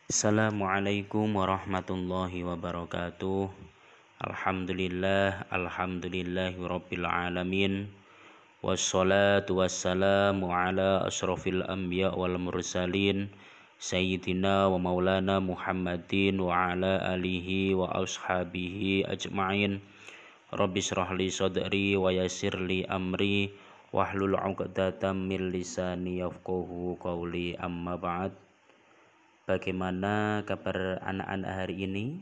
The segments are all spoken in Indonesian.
Assalamualaikum warahmatullahi wabarakatuh. Alhamdulillahirabbil alamin. Wassalatu wassalamu ala asrofil anbiya wal mursalin sayyidina wa maulana Muhammadin wa ala alihi wa ashabihi ajma'in. Rabbi shrah li sadri wa yassir li amri wahlul 'uqdatam min lisani yafqahu qawli, amma ba'd. Bagaimana kabar anak-anak hari ini?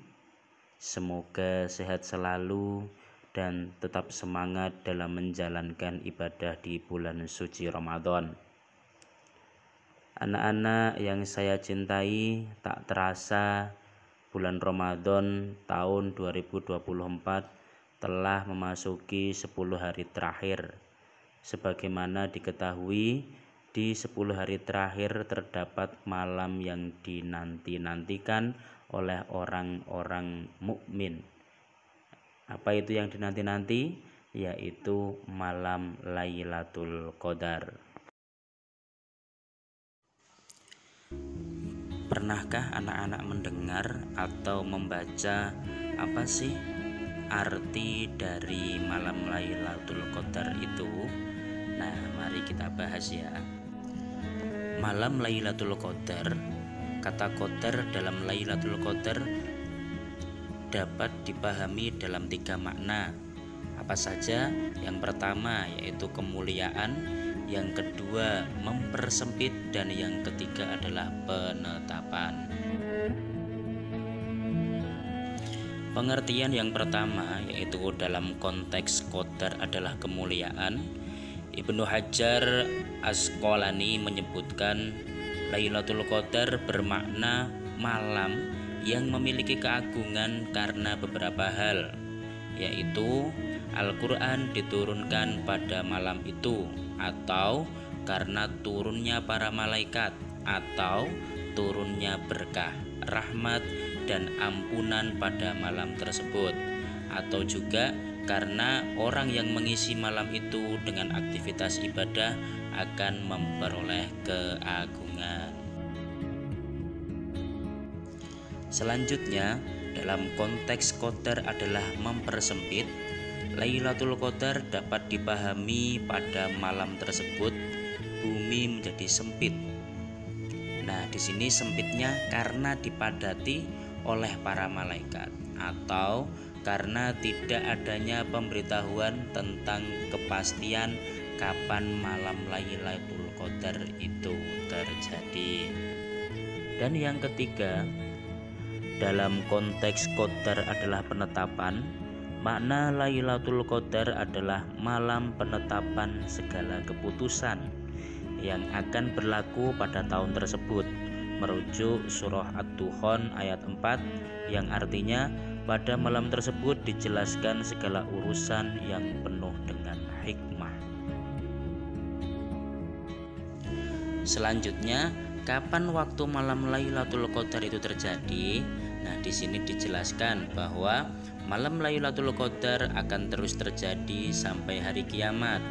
Semoga sehat selalu dan tetap semangat dalam menjalankan ibadah di bulan suci Ramadan. Anak-anak yang saya cintai, tak terasa bulan Ramadan tahun 2024 telah memasuki 10 hari terakhir. Sebagaimana diketahui, di 10 hari terakhir terdapat malam yang dinanti-nantikan oleh orang-orang mukmin. Apa itu yang dinanti-nanti? Yaitu malam Lailatul Qadar. Pernahkah anak-anak mendengar atau membaca apa sih arti dari malam Lailatul Qadar itu? Nah, mari kita bahas ya. Malam Lailatul Qadar, kata qadar dalam Lailatul Qadar dapat dipahami dalam 3 makna. Apa saja? Yang pertama yaitu kemuliaan, yang kedua mempersempit, dan yang ketiga adalah penetapan. Pengertian yang pertama yaitu dalam konteks qadar adalah kemuliaan. Ibnu Hajar Asqalani menyebutkan Lailatul Qadar bermakna malam yang memiliki keagungan karena beberapa hal, yaitu Al-Quran diturunkan pada malam itu, atau karena turunnya para malaikat, atau turunnya berkah, rahmat, dan ampunan pada malam tersebut, atau juga karena orang yang mengisi malam itu dengan aktivitas ibadah akan memperoleh keagungan. Selanjutnya, dalam konteks qadar adalah mempersempit. Lailatul Qadar dapat dipahami pada malam tersebut bumi menjadi sempit. Nah, di sini sempitnya karena dipadati oleh para malaikat, atau karena tidak adanya pemberitahuan tentang kepastian kapan malam Lailatul Qadar itu terjadi. Dan yang ketiga, dalam konteks qadar adalah penetapan. Makna Lailatul Qadar adalah malam penetapan segala keputusan yang akan berlaku pada tahun tersebut, merujuk surah Ad-Dukhan ayat 4 yang artinya pada malam tersebut dijelaskan segala urusan yang penuh dengan hikmah. Selanjutnya, kapan waktu malam Lailatul Qadar itu terjadi? Nah, di sini dijelaskan bahwa malam Lailatul Qadar akan terus terjadi sampai hari kiamat,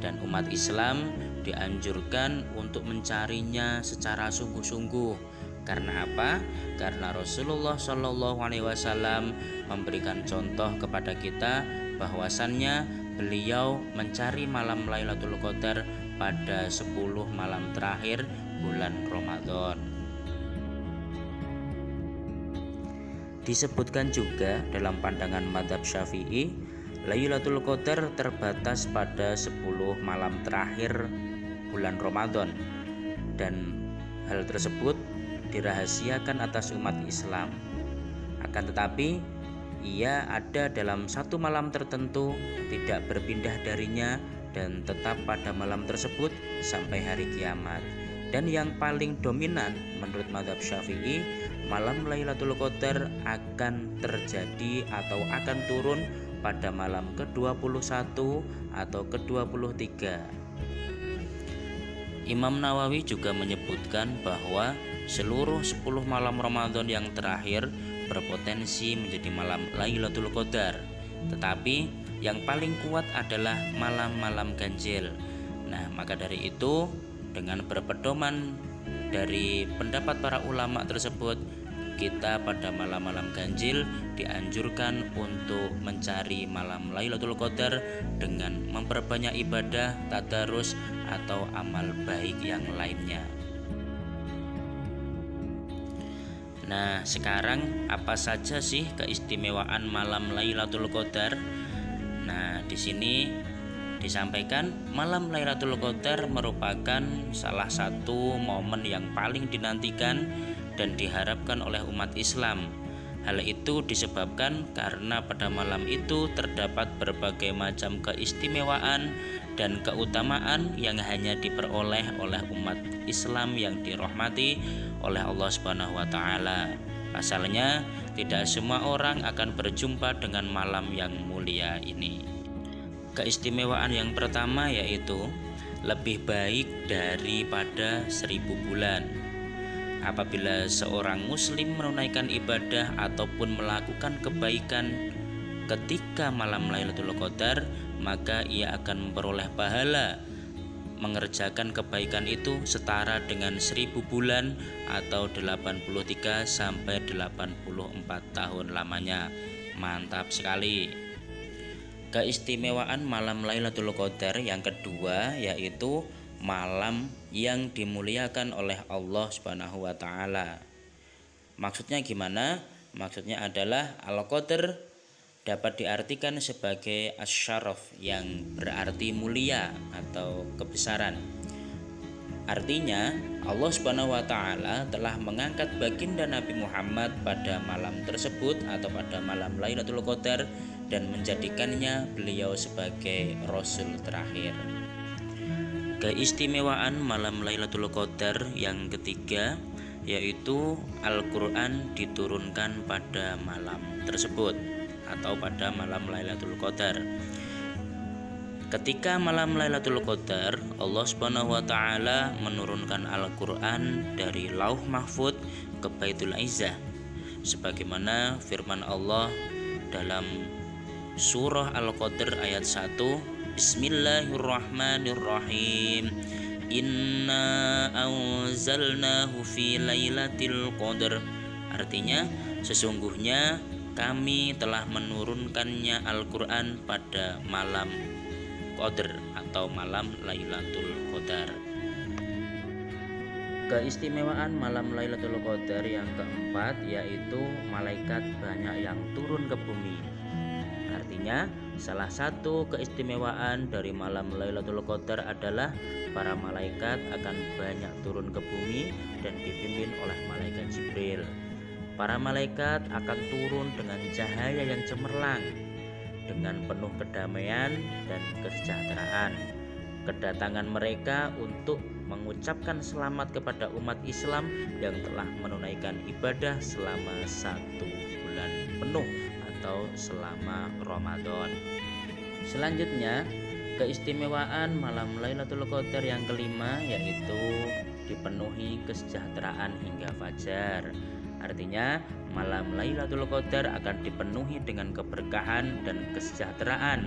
dan umat Islam dianjurkan untuk mencarinya secara sungguh-sungguh. Karena apa? Karena Rasulullah SAW memberikan contoh kepada kita bahwasannya beliau mencari malam Lailatul Qadar pada 10 malam terakhir bulan Ramadan. Disebutkan juga dalam pandangan mazhab Syafi'i, Lailatul Qadar terbatas pada 10 malam terakhir bulan Ramadan, dan hal tersebut dirahasiakan atas umat Islam. Akan tetapi ia ada dalam satu malam tertentu, tidak berpindah darinya, dan tetap pada malam tersebut sampai hari kiamat. Dan yang paling dominan menurut mazhab Syafi'i, malam Lailatul Qadar akan terjadi atau akan turun pada malam ke-21 atau ke-23. Imam Nawawi juga menyebutkan bahwa seluruh 10 malam Ramadan yang terakhir berpotensi menjadi malam Lailatul Qadar, tetapi yang paling kuat adalah malam-malam ganjil. Nah, maka dari itu dengan berpedoman Dari pendapat para ulama tersebut, kita pada malam-malam ganjil dianjurkan untuk mencari malam Lailatul Qadar dengan memperbanyak ibadah, tadarus atau amal baik yang lainnya. Nah, sekarang apa saja sih keistimewaan malam Lailatul Qadar? Nah, di sini disampaikan malam Lailatul Qadar merupakan salah satu momen yang paling dinantikan dan diharapkan oleh umat Islam. Hal itu disebabkan karena pada malam itu terdapat berbagai macam keistimewaan dan keutamaan yang hanya diperoleh oleh umat Islam yang dirahmati oleh Allah Subhanahu wa taala. Pasalnya, tidak semua orang akan berjumpa dengan malam yang mulia ini. Keistimewaan yang pertama yaitu lebih baik daripada 1000 bulan. Apabila seorang muslim menunaikan ibadah ataupun melakukan kebaikan ketika malam Lailatul Qadar, maka ia akan memperoleh pahala mengerjakan kebaikan itu setara dengan 1000 bulan atau 83 sampai 84 tahun lamanya. Mantap sekali. Keistimewaan malam Lailatul Qadar yang kedua yaitu malam yang dimuliakan oleh Allah Subhanahu wa taala. Maksudnya gimana? Maksudnya adalah Al-Qadar dapat diartikan sebagai asy-syaraf yang berarti mulia atau kebesaran. Artinya Allah Subhanahu wa taala telah mengangkat baginda Nabi Muhammad pada malam tersebut atau pada malam Lailatul Qadar dan menjadikannya beliau sebagai Rasul terakhir. Keistimewaan malam Lailatul Qadar yang ketiga yaitu Al-Quran diturunkan pada malam tersebut atau pada malam Lailatul Qadar. Ketika malam Lailatul Qadar, Allah Subhanahu wa taala menurunkan Al-Quran dari Lauh Mahfuz ke Baitul Izzah, sebagaimana firman Allah dalam surah Al-Qadar ayat 1, Bismillahirrahmanirrahim. Inna anzalnahu fi lailatul qadar. Artinya, sesungguhnya kami telah menurunkannya Al-Quran pada malam Qadar atau malam Lailatul Qadar. Keistimewaan malam Lailatul Qadar yang keempat yaitu malaikat banyak yang turun ke bumi. Artinya, salah satu keistimewaan dari malam Lailatul Qadar adalah para malaikat akan banyak turun ke bumi dan dipimpin oleh malaikat Jibril. Para malaikat akan turun dengan cahaya yang cemerlang, dengan penuh kedamaian dan kesejahteraan. Kedatangan mereka untuk mengucapkan selamat kepada umat Islam yang telah menunaikan ibadah selama 1 bulan penuh atau selama Ramadan. Selanjutnya, keistimewaan malam Lailatul Qadar yang kelima yaitu dipenuhi kesejahteraan hingga fajar. Artinya, malam Lailatul Qadar akan dipenuhi dengan keberkahan dan kesejahteraan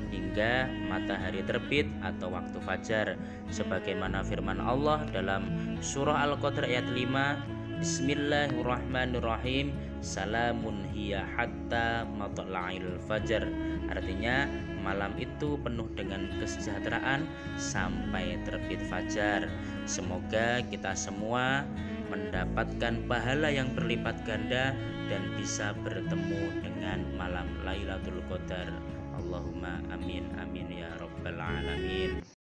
hingga matahari terbit atau waktu fajar, sebagaimana firman Allah dalam surah Al-Qadar ayat 5, Bismillahirrahmanirrahim. Salamun hiya hatta matla'il fajar. Artinya, malam itu penuh dengan kesejahteraan sampai terbit fajar. Semoga kita semua mendapatkan pahala yang berlipat ganda dan bisa bertemu dengan malam Lailatul Qadar. Allahumma amin amin ya rabbal alamin.